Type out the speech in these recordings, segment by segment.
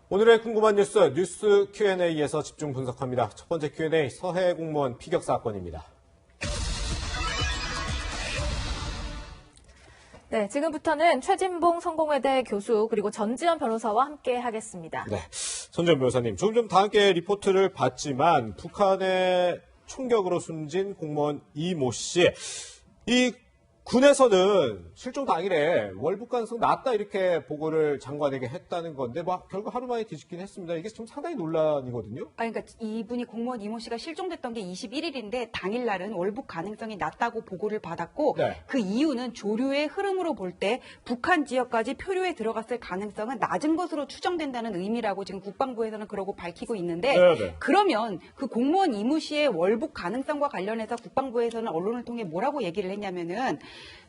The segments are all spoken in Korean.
오늘의 궁금한 뉴스 Q&A에서 집중 분석합니다. 첫 번째 Q&A, 서해 공무원 피격 사건입니다. 네, 지금부터는 최진봉 성공회대 교수 그리고 전지현 변호사와 함께 하겠습니다. 네, 전지현 변호사님, 조금 전 다 함께 리포트를 봤지만 북한의 총격으로 숨진 공무원 이모 씨, 이 군에서는 실종 당일에 월북 가능성 낮다 이렇게 보고를 장관에게 했다는 건데 결국 하루 만에 뒤집긴 했습니다. 이게 좀 상당히 논란이거든요. 그러니까 이분이 공무원 이모 씨가 실종됐던 게 21일인데 당일날은 월북 가능성이 낮다고 보고를 받았고 네. 그 이유는 조류의 흐름으로 볼 때 북한 지역까지 표류에 들어갔을 가능성은 낮은 것으로 추정된다는 의미라고 지금 국방부에서는 그러고 밝히고 있는데 네. 그러면 그 공무원 이모 씨의 월북 가능성과 관련해서 국방부에서는 언론을 통해 뭐라고 얘기를 했냐면은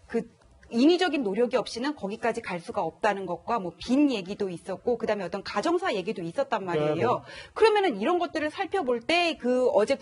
그 인위적인 노력이 없이는 거기까지 갈 수가 없다는 것과 뭐 빈 얘기도 있었고 그다음에 어떤 가정사 얘기도 있었단 말이에요. 네. 그러면은 이런 것들을 살펴볼 때 그 어제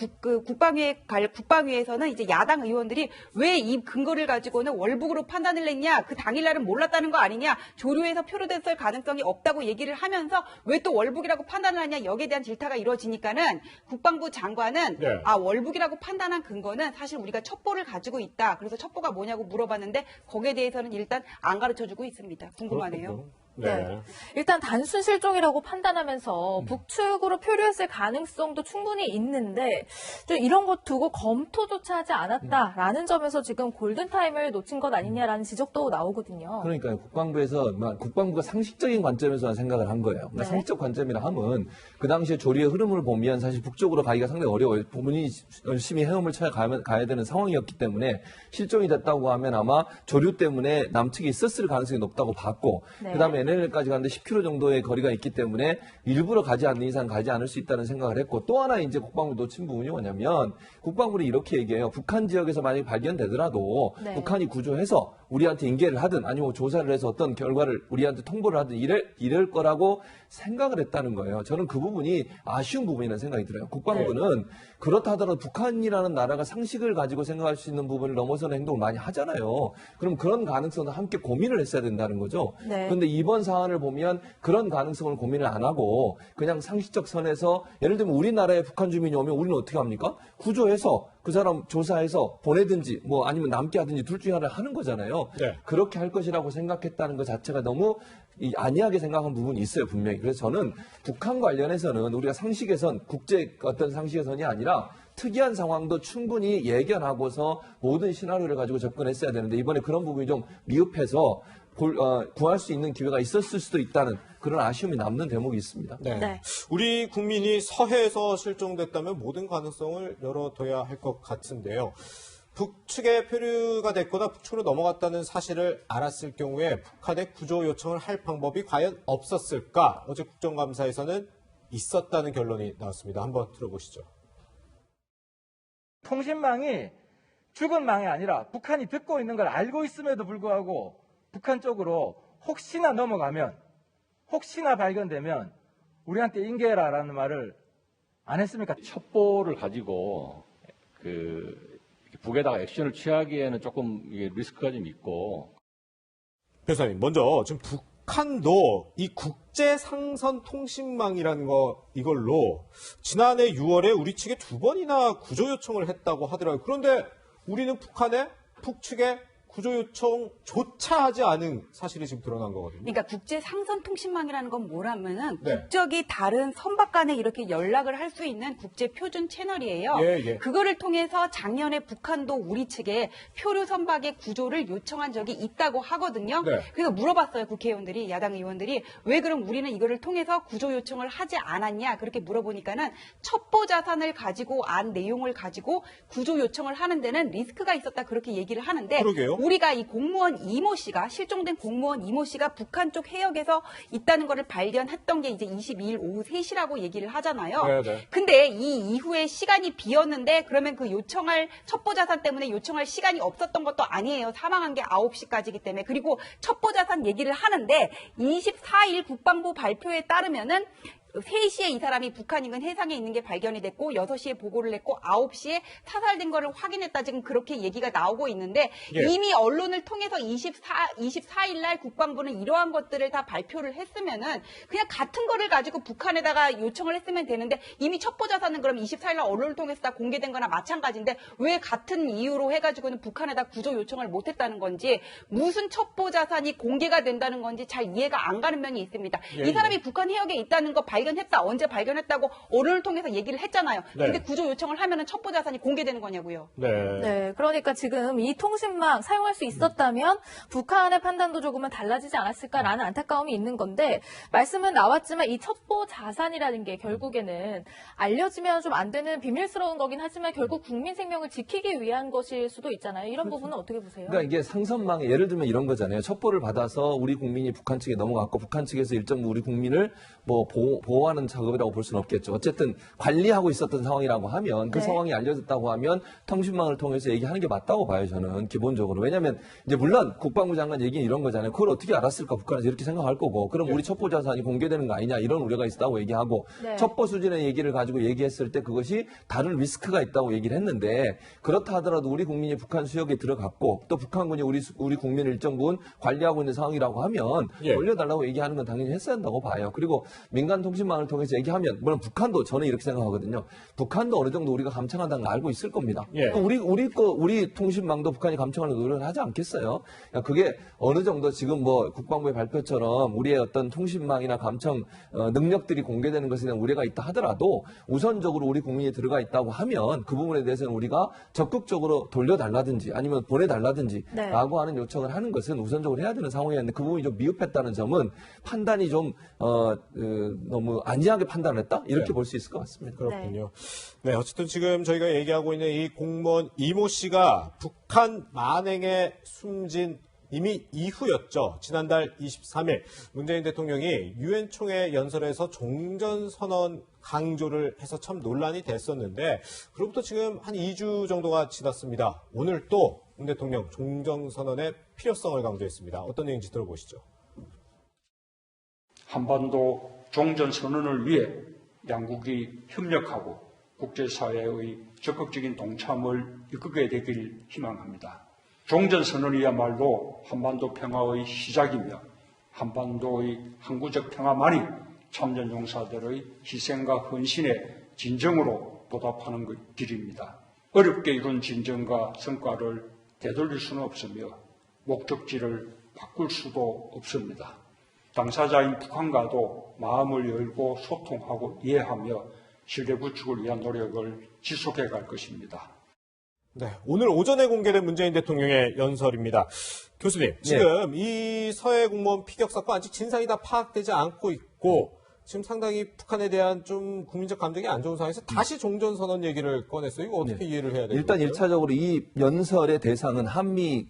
국방위에서는 이제 야당 의원들이 왜 이 근거를 가지고는 월북으로 판단을 했냐, 그 당일날은 몰랐다는 거 아니냐, 조류에서 표류됐을 가능성이 없다고 얘기를 하면서 왜 또 월북이라고 판단을 하냐, 여기에 대한 질타가 이루어지니까는 국방부 장관은 네. 월북이라고 판단한 근거는 사실 우리가 첩보를 가지고 있다. 그래서 첩보가 뭐냐고 물어봤는데 거기에 대해서는 일단 안 가르쳐주고 있습니다. 궁금하네요. 그렇군요. 네. 일단 단순 실종이라고 판단하면서 북측으로 표류했을 가능성도 충분히 있는데 좀 이런 것 두고 검토조차 하지 않았다라는 점에서 지금 골든타임을 놓친 것 아니냐라는 지적도 나오거든요. 그러니까 국방부가 상식적인 관점에서 생각을 한 거예요. 그러니까 네. 상식적 관점이라 하면 그 당시에 조류의 흐름을 보면 사실 북쪽으로 가기가 상당히 어려워요. 부분이 열심히 헤엄을 쳐야 가야 되는 상황이었기 때문에 실종이 됐다고 하면 아마 조류 때문에 남측에 있었을 가능성이 높다고 봤고 네. 그다음에 NLL까지 가는데 10km 정도의 거리가 있기 때문에 일부러 가지 않는 이상 가지 않을 수 있다는 생각을 했고 또 하나 이제 국방부 놓친 부분이 뭐냐면 국방부는 이렇게 얘기해요. 북한 지역에서 만약에 발견되더라도 네. 북한이 구조해서 우리한테 인계를 하든 아니면 조사를 해서 어떤 결과를 우리한테 통보를 하든 이럴 거라고 생각을 했다는 거예요. 저는 그 부분이 아쉬운 부분이라는 생각이 들어요. 국방부는 그렇다 하더라도 북한이라는 나라가 상식을 가지고 생각할 수 있는 부분을 넘어서는 행동을 많이 하잖아요. 그럼 그런 가능성을 함께 고민을 했어야 된다는 거죠. 네. 그런데 이번 사안을 보면 그런 가능성을 고민을 안 하고 그냥 상식적 선에서 예를 들면 우리나라에 북한 주민이 오면 우리는 어떻게 합니까? 구조해서 그 사람 조사해서 보내든지 뭐 아니면 남게 하든지 둘 중에 하나를 하는 거잖아요. 네. 그렇게 할 것이라고 생각했다는 것 자체가 너무 안이하게 생각한 부분이 있어요, 분명히. 그래서 저는 북한 관련해서는 우리가 상식에선 국제 어떤 상식에선이 아니라 특이한 상황도 충분히 예견하고서 모든 시나리오를 가지고 접근했어야 되는데 이번에 그런 부분이 좀 미흡해서 구할 수 있는 기회가 있었을 수도 있다는 그런 아쉬움이 남는 대목이 있습니다. 네. 네. 우리 국민이 서해에서 실종됐다면 모든 가능성을 열어둬야 할 것 같은데요. 북측에 표류가 됐거나 북측으로 넘어갔다는 사실을 알았을 경우에 북한에 구조 요청을 할 방법이 과연 없었을까? 어제 국정감사에서는 있었다는 결론이 나왔습니다. 한번 들어보시죠. 통신망이 죽은 망이 아니라 북한이 듣고 있는 걸 알고 있음에도 불구하고 북한 쪽으로 혹시나 넘어가면 혹시나 발견되면 우리한테 인계해라라는 말을 안 했습니까? 첩보를 가지고 북에다가 액션을 취하기에는 조금 리스크가 좀 있고. 변호사님, 먼저 지금 북한도 이 국제상선 통신망이라는 이걸로 지난해 6월에 우리 측에 2번이나 구조 요청을 했다고 하더라고요. 그런데 우리는 북측에 구조 요청조차 하지 않은 사실이 지금 드러난 거거든요. 그러니까 국제 상선 통신망이라는 건 뭐라면은 네. 국적이 다른 선박 간에 이렇게 연락을 할 수 있는 국제 표준 채널이에요. 예. 그거를 통해서 작년에 북한도 우리 측에 표류 선박의 구조를 요청한 적이 있다고 하거든요. 네. 그래서 물어봤어요. 국회의원들이, 야당 의원들이 왜 그럼 우리는 이거를 통해서 구조 요청을 하지 않았냐 그렇게 물어보니까는 첩보 자산을 가지고 안 내용을 가지고 구조 요청을 하는 데는 리스크가 있었다 그렇게 얘기를 하는데 그러게요. 우리가 이 공무원 이모 씨가 실종된 공무원 이모 씨가 북한 쪽 해역에서 있다는 것을 발견했던 게 이제 22일 오후 3시라고 얘기를 하잖아요. 네. 근데 이 이후에 시간이 비었는데 그러면 그 요청할 첩보 자산 때문에 요청할 시간이 없었던 것도 아니에요. 사망한 게 9시까지기 때문에. 그리고 첩보 자산 얘기를 하는데 24일 국방부 발표에 따르면은 3시에 이 사람이 북한 인근 해상에 있는 게 발견이 됐고 6시에 보고를 했고 9시에 사살된 거를 확인했다. 지금 그렇게 얘기가 나오고 있는데 예. 이미 언론을 통해서 24일 날 국방부는 이러한 것들을 다 발표를 했으면은 그냥 같은 거를 가지고 북한에다가 요청을 했으면 되는데 이미 첩보 자산은 그럼 24일 날 언론을 통해서 다 공개된 거나 마찬가지인데 왜 같은 이유로 해가지고는 북한에다 구조 요청을 못했다는 건지 무슨 첩보 자산이 공개가 된다는 건지 잘 이해가 안 가는 면이 있습니다. 예, 이 사람이 북한 해역에 있다는 거 발견했다. 언제 발견했다고 언론을 통해서 얘기를 했잖아요. 네. 근데 구조 요청을 하면은 첩보 자산이 공개되는 거냐고요. 네. 네, 그러니까 지금 이 통신망 사용할 수 있었다면 북한의 판단도 조금은 달라지지 않았을까라는 안타까움이 있는 건데 말씀은 나왔지만 이 첩보 자산이라는 게 결국에는 알려지면 좀 안 되는 비밀스러운 거긴 하지만 결국 국민 생명을 지키기 위한 것일 수도 있잖아요. 이런 부분은 어떻게 보세요? 그러니까 이게 상선망에 예를 들면 이런 거잖아요. 첩보를 받아서 우리 국민이 북한 측에 넘어갔고 북한 측에서 일정 부분 우리 국민을 뭐 보호하는 작업이라고 볼 수는 없겠죠. 어쨌든 관리하고 있었던 상황이라고 하면 그 네. 상황이 알려졌다고 하면 통신망을 통해서 얘기하는 게 맞다고 봐요. 저는 기본적으로. 왜냐하면 이제 물론 국방부 장관 얘기는 이런 거잖아요. 그걸 어떻게 알았을까 북한에서 이렇게 생각할 거고 그럼 우리 첩보 자산이 공개되는 거 아니냐 이런 우려가 있다고 얘기하고 네. 첩보 수준의 얘기를 가지고 얘기했을 때 그것이 다른 리스크가 있다고 얘기를 했는데 그렇다 하더라도 우리 국민이 북한 수역에 들어갔고 또 북한군이 우리 국민을 일정 부분 관리하고 있는 상황이라고 하면 예. 올려달라고 얘기하는 건 당연히 했어야 한다고 봐요. 그리고 민간 통신망을 통해서 얘기하면 물론 북한도 저는 이렇게 생각하거든요. 북한도 어느 정도 우리가 감청한다는 걸 알고 있을 겁니다. 예. 우리 통신망도 북한이 감청하는 노력을 하지 않겠어요? 그러니까 그게 어느 정도 지금 뭐 국방부의 발표처럼 우리의 어떤 통신망이나 감청 능력들이 공개되는 것에 대한 우려가 있다 하더라도 우선적으로 우리 국민이 들어가 있다고 하면 그 부분에 대해서는 우리가 적극적으로 돌려달라든지 아니면 보내달라든지 네. 라고 하는 요청을 하는 것은 우선적으로 해야 되는 상황이었는데 그 부분이 좀 미흡했다는 점은 판단이 좀 너무 안이하게 판단을 했다? 이렇게 네. 볼 수 있을 것 같습니다. 그렇군요. 네, 어쨌든 지금 저희가 얘기하고 있는 이 공무원 이모 씨가 북한 만행에 숨진 이미 이후였죠. 지난달 23일 문재인 대통령이 유엔 총회 연설에서 종전선언 강조를 해서 참 논란이 됐었는데 그로부터 지금 한 2주 정도가 지났습니다. 오늘 또 문 대통령 종전선언의 필요성을 강조했습니다. 어떤 얘기인지 들어보시죠. 한반도 종전선언을 위해 양국이 협력하고 국제사회의 적극적인 동참을 이끌게 되길 희망합니다. 종전선언이야말로 한반도 평화의 시작이며 한반도의 항구적 평화만이 참전 용사들의 희생과 헌신의 진정으로 보답하는 길입니다. 어렵게 이룬 진정과 성과를 되돌릴 수는 없으며 목적지를 바꿀 수도 없습니다. 당사자인 북한과도 마음을 열고 소통하고 이해하며 신뢰 구축을 위한 노력을 지속해 갈 것입니다. 네, 오늘 오전에 공개된 문재인 대통령의 연설입니다. 교수님, 지금 이 서해 공무원 피격 사건 아직 진상이 다 파악되지 않고 있고 지금 상당히 북한에 대한 좀 국민적 감정이 안 좋은 상황에서 다시 종전선언 얘기를 꺼냈어요. 이거 어떻게 이해를 해야 될까요? 일단 1차적으로 이 연설의 대상은 한미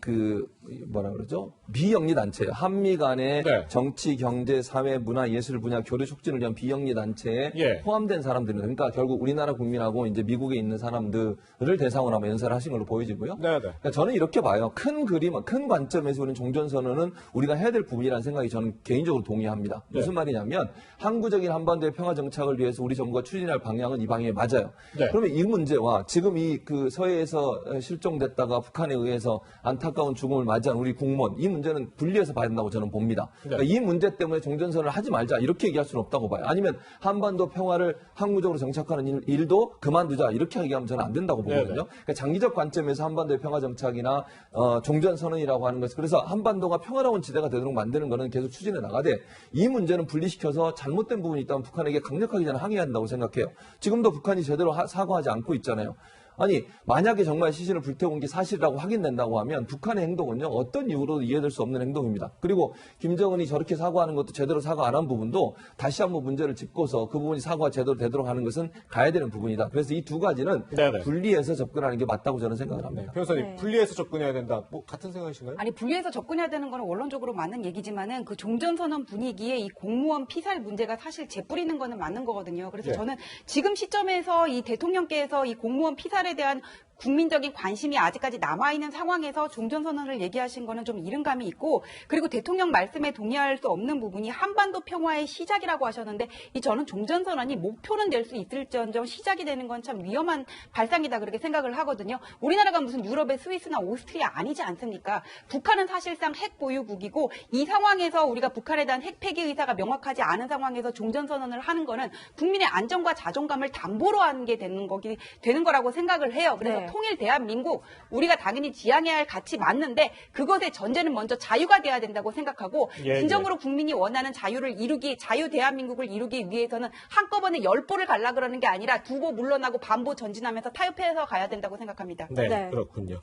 뭐라 그러죠? 비영리 단체예요. 한미 간의 네. 정치, 경제, 사회, 문화, 예술 분야 교류 促진을 위한 비영리 단체에 예. 포함된 사람들은 그러니까 결국 우리나라 국민하고 이제 미국에 있는 사람들을 대상으로 아마 연설을 하신 걸로 보여지고요. 네네. 그러니까 저는 이렇게 봐요. 큰 그림, 큰 관점에서 우리는 종전선언은 우리가 해야 될 부분이라는 생각이 저는 개인적으로 동의합니다. 무슨 말이냐면 항구적인 한반도의 평화 정착을 위해서 우리 정부가 추진할 방향은 이 방향에 맞아요. 네. 그러면 이 문제와 지금 이 서해에서 실종됐다가 북한에 의해서 안타까운 죽음을 맞이한 우리 공무원 이 문제는 분리해서 봐야 된다고 저는 봅니다. 그러니까 이 문제 때문에 종전선언을 하지 말자 이렇게 얘기할 수는 없다고 봐요. 아니면 한반도 평화를 항구적으로 정착하는 일도 그만두자 이렇게 얘기하면 저는 안 된다고 보거든요. 그러니까 장기적 관점에서 한반도의 평화 정착이나 종전선언이라고 하는 것은 그래서 한반도가 평화로운 지대가 되도록 만드는 것은 계속 추진해 나가되 이 문제는 분리시켜서 잘못된 부분이 있다면 북한에게 강력하게 저는 항의해야 한다고 생각해요. 지금도 북한이 제대로 사과하지 않고 있잖아요. 아니 만약에 정말 시신을 불태운 게 사실이라고 확인된다고 하면 북한의 행동은요 어떤 이유로도 이해될 수 없는 행동입니다. 그리고 김정은이 저렇게 사과하는 것도 제대로 사과 안 한 부분도 다시 한번 문제를 짚고서 그 부분이 사과가 제대로 되도록 하는 것은 가야 되는 부분이다. 그래서 이 두 가지는 네네. 분리해서 접근하는 게 맞다고 저는 생각을 합니다. 변호사님, 네. 분리해서 접근해야 된다. 뭐 같은 생각이신가요? 아니 분리해서 접근해야 되는 거는 원론적으로 맞는 얘기지만은 그 종전선언 분위기에 이 공무원 피살 문제가 사실 재뿌리는 거는 맞는 거거든요. 그래서 예. 저는 지금 시점에서 이 대통령께서 이 공무원 피살에 대한 국민적인 관심이 아직까지 남아있는 상황에서 종전선언을 얘기하신 거는 좀 이른감이 있고, 그리고 대통령 말씀에 동의할 수 없는 부분이 한반도 평화의 시작이라고 하셨는데, 저는 종전선언이 목표는 될 수 있을지언정 시작이 되는 건 참 위험한 발상이다 그렇게 생각을 하거든요. 우리나라가 무슨 유럽의 스위스나 오스트리아 아니지 않습니까? 북한은 사실상 핵 보유국이고, 이 상황에서 우리가 북한에 대한 핵 폐기 의사가 명확하지 않은 상황에서 종전선언을 하는 거는 국민의 안정과 자존감을 담보로 하는 게 되는 거라고 생각을 해요. 그래서 네. 통일 대한민국, 우리가 당연히 지향해야 할 가치 맞는데, 그것의 전제는 먼저 자유가 돼야 된다고 생각하고, 예, 진정으로 국민이 원하는 자유 대한민국을 이루기 위해서는 한꺼번에 10보를 갈라 그러는 게 아니라 2보 물러나고 반보 전진하면서 타협해서 가야 된다고 생각합니다. 네, 네. 그렇군요.